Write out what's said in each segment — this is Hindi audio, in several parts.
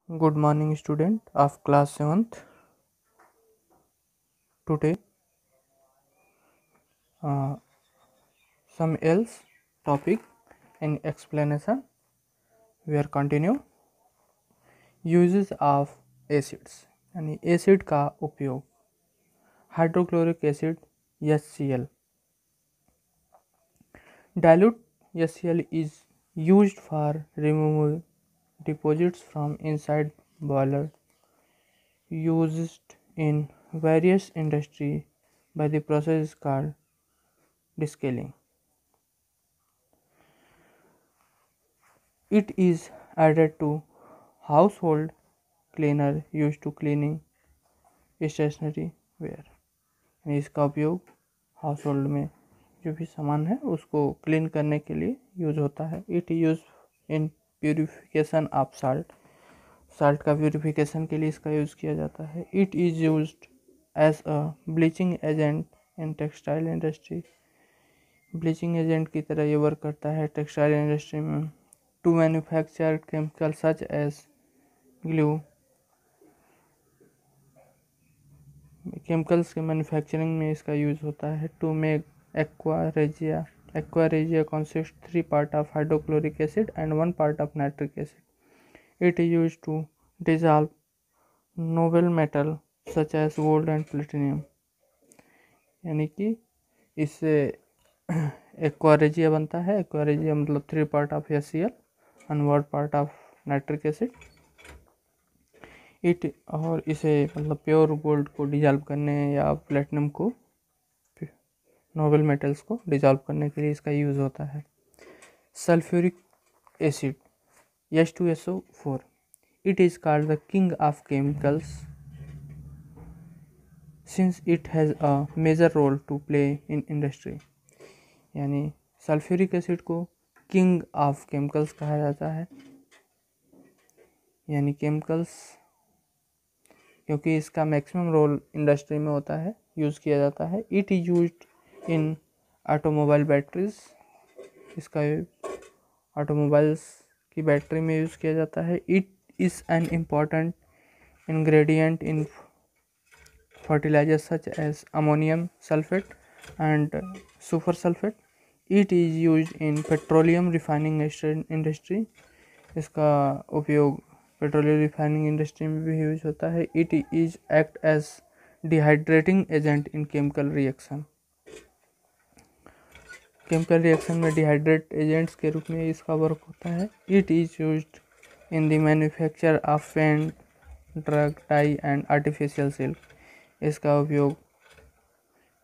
Good morning, student of class 7th. Today, uh, some else topic and explanation. We are continue uses of acids यानी एसिड का उपयोग. Hydrochloric acid HCl. Dilute HCl is used for removing deposits from inside boiler, used in various industry by the process called descaling. It is added to household cleaner used to cleaning stationery ware. यानी इसका उपयोग हाउस होल्ड में जो भी सामान है उसको क्लीन करने के लिए यूज होता है. It use in purification of salt का प्यूरिफिकेशन के लिए इसका यूज़ किया जाता है. It is use as a bleaching agent in textile industry. Bleaching agent की तरह ये वर्क करता है टेक्सटाइल इंडस्ट्री में. To manufacture chemical such as glue. Chemicals के मैन्युफैक्चरिंग में इसका यूज़ होता है. To make aqua regia consist 3 part of hydrochloric acid and 1 part of nitric acid. It is use to dissolve noble metal such as gold and platinum. यानी कि इससे एक्वा रेजिया बनता है. एक्वा रेजिया मतलब 3 part of HCl and 1 part of nitric acid. और इसे मतलब प्योर गोल्ड को डिजॉल्व करने या प्लेटिनम को नोबल मेटल्स को डिजॉल्व करने के लिए इसका यूज़ होता है. Sulphuric acid H2SO4. It is called the king of chemicals since it has a major role to play in industry. यानी सल्फ्यूरिक एसिड को किंग ऑफ केमिकल्स कहा जाता है. यानी केमिकल्स क्योंकि इसका मैक्सिमम रोल इंडस्ट्री में होता है, यूज़ किया जाता है. It is used in automobile batteries. इसका ऑटोमोबाइल्स की बैटरी में यूज़ किया जाता है. It is an important ingredient in fertiliser such as ammonium sulphate and super sulphate. It is used in petroleum refining industry. इसका उपयोग पेट्रोलियम रिफाइनिंग इंडस्ट्री में भी यूज होता है. It is act as dehydrating agent in chemical reaction. Chemical reaction में डिहाइड्रेट एजेंट्स के रूप में इसका वर्क होता है. It is used in the manufacture of paint, drug, dye and artificial silk. इसका उपयोग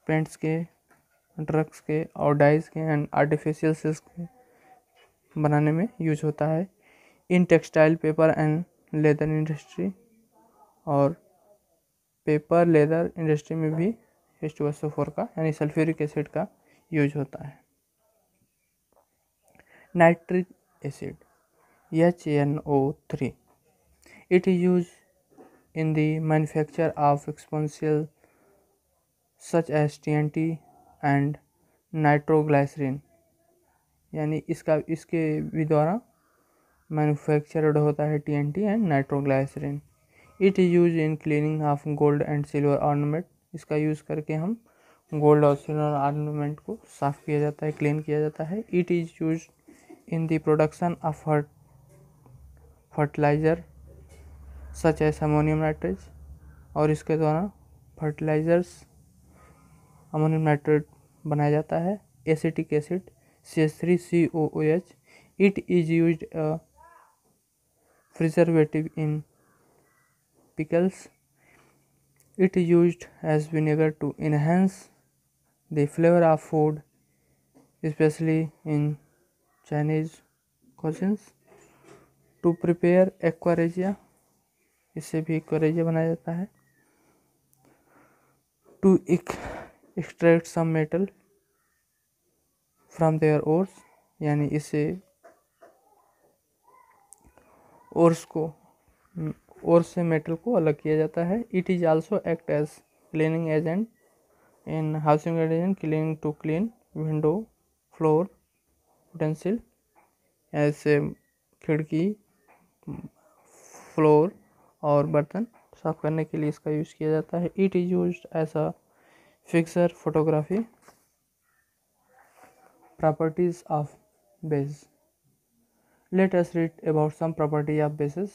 पेंट्स के, ड्रग्स के और डाइज के एंड आर्टिफिशियल सिल्क के बनाने में यूज होता है. In textile, paper and leather industry. और पेपर लेदर इंडस्ट्री में भी H2SO4 का यानी सल्फ्यूरिक एसिड का यूज होता है. Nitric acid HNO3. It is use in the manufacture of explosive such as TNT and nitroglycerine. यानी इसके भी द्वारा मैन्युफैक्चर्ड होता है TNT and nitroglycerine. It is use in cleaning of gold and silver ornament. इसका यूज़ करके हम गोल्ड और सिल्वर ऑर्नामेंट को साफ़ किया जाता है, क्लीन किया जाता है. It is use in the production of fertilizer such as ammonium nitrate. और इसके द्वारा फर्टिलाइज़र्स अमोनियम नाइट्रेट बनाया जाता है. Acetic acid CH3COOH. It is used preservative in pickles. It is used as vinegar to enhance the flavor of food, especially in Chinese cuisines. To prepare aqua regia. इससे भी aqua regia बनाया जाता है. To extract some metal from their ores. यानी इससे ओर से मेटल को अलग किया जाता है. It is also act as cleaning agent in housing agent cleaning to clean window, floor, utensil. ऐसे खिड़की, फ्लोर और बर्तन साफ करने के लिए इसका यूज़ किया जाता है। It is used as a fixer photography. Properties of base. Let us read about some property of bases,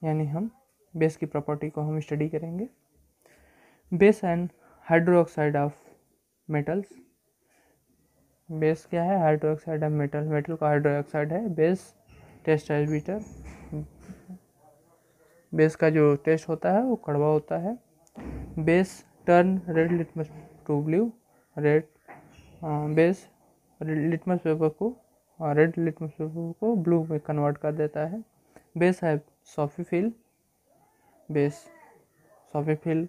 यानी हम बेस की प्रॉपर्टी को हम स्टडी करेंगे। Base and hydroxide of metals. Base क्या है? Hydroxide of metal. मेटल का हाइड्रोक्साइड है। Base taste as bitter. Base का जो टेस्ट होता है वो कड़वा होता है। Base turn red litmus to blue. Red base litmus paper को रेड लिटमस पेपर को ब्लू में कन्वर्ट कर देता है। बेस है सॉफीफिल। बेस सॉफीफिल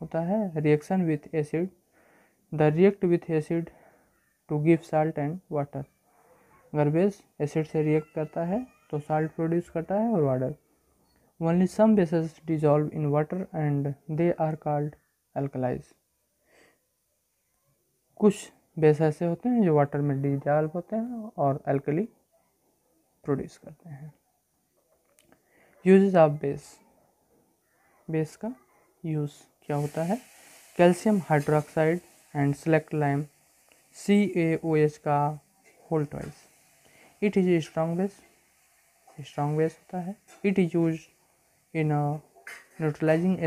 होता है reaction with acid. The react with acid to give salt and water. अगर बेस एसिड से रिएक्ट करता है तो साल्ट प्रोड्यूस करता है और water. Only some bases dissolve in water and they are called alkalis. कुछ बेस ऐसे होते हैं जो वाटर में डिजॉल्व होते हैं और एल्कली प्रोड्यूस करते हैं। Uses of base. बेस का यूज़ क्या होता है? Calcium hydroxide and slaked lime CaOH का whole twice. It is a strong base. Strong base होता है। It is use in a neutralizing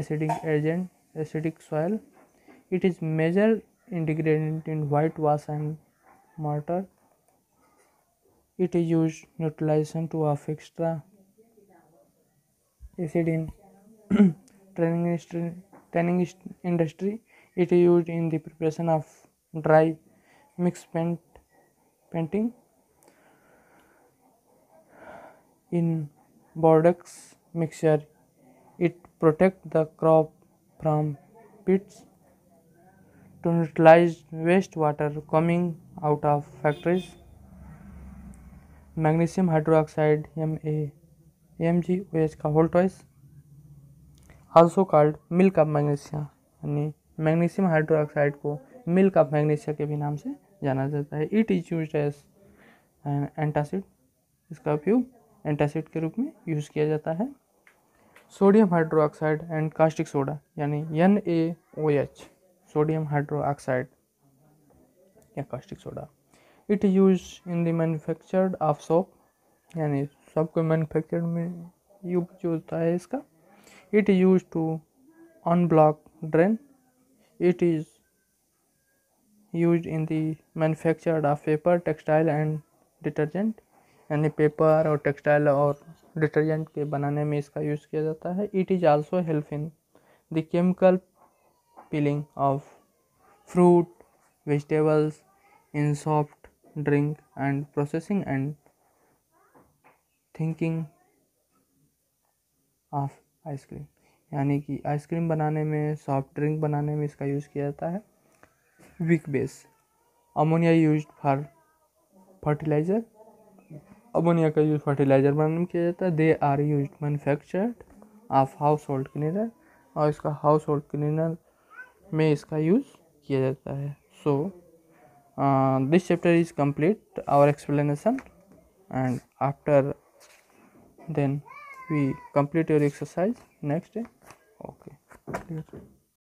acidic soil. It is major ingredient in whitewash and mortar. It is used neutralization to of extra acid in tanning industry. It is used in the preparation of dry mix painting. In Bordeaux mixture, it protect the crop from pits. To neutralize wastewater coming out of factories. Magnesium hydroxide MgOH का whole twice. Also called milk of magnesia, यानी मैग्नीशियम हाइड्रोक्साइड को मिल्क ऑफ मैग्नीशिया के भी नाम से जाना जाता है। It is used as antacid. इसका उपयोग एंटासिड के रूप में यूज किया जाता है। Sodium hydroxide and caustic soda, यानी NaOH, सोडियम हाइड्रोक्साइड या caustic soda. It is use in the manufactured of soap, यानी सोप को मैन्युफैक्चर में यूज होता है इसका। It is use to unblock drain. It is use in the manufactured of paper, textile and detergent, यानी पेपर और टेक्सटाइल और डिटर्जेंट के बनाने में इसका यूज किया जाता है। It is also help in the chemical peeling of fruit, vegetables in soft drink and processing and thinking of ice cream, यानी कि आइसक्रीम बनाने में, सॉफ्ट ड्रिंक बनाने में इसका यूज़ किया जाता है। Weak base. Ammonia used for fertilizer. Ammonia का यूज फर्टिलाइज़र बनाने में किया जाता है। They are used manufactured of household cleaner, और इसका हाउस होल्ड क्लीनर में इसका यूज़ किया जाता है। So this chapter is complete our explanation and after then we complete your exercise next day. Okay.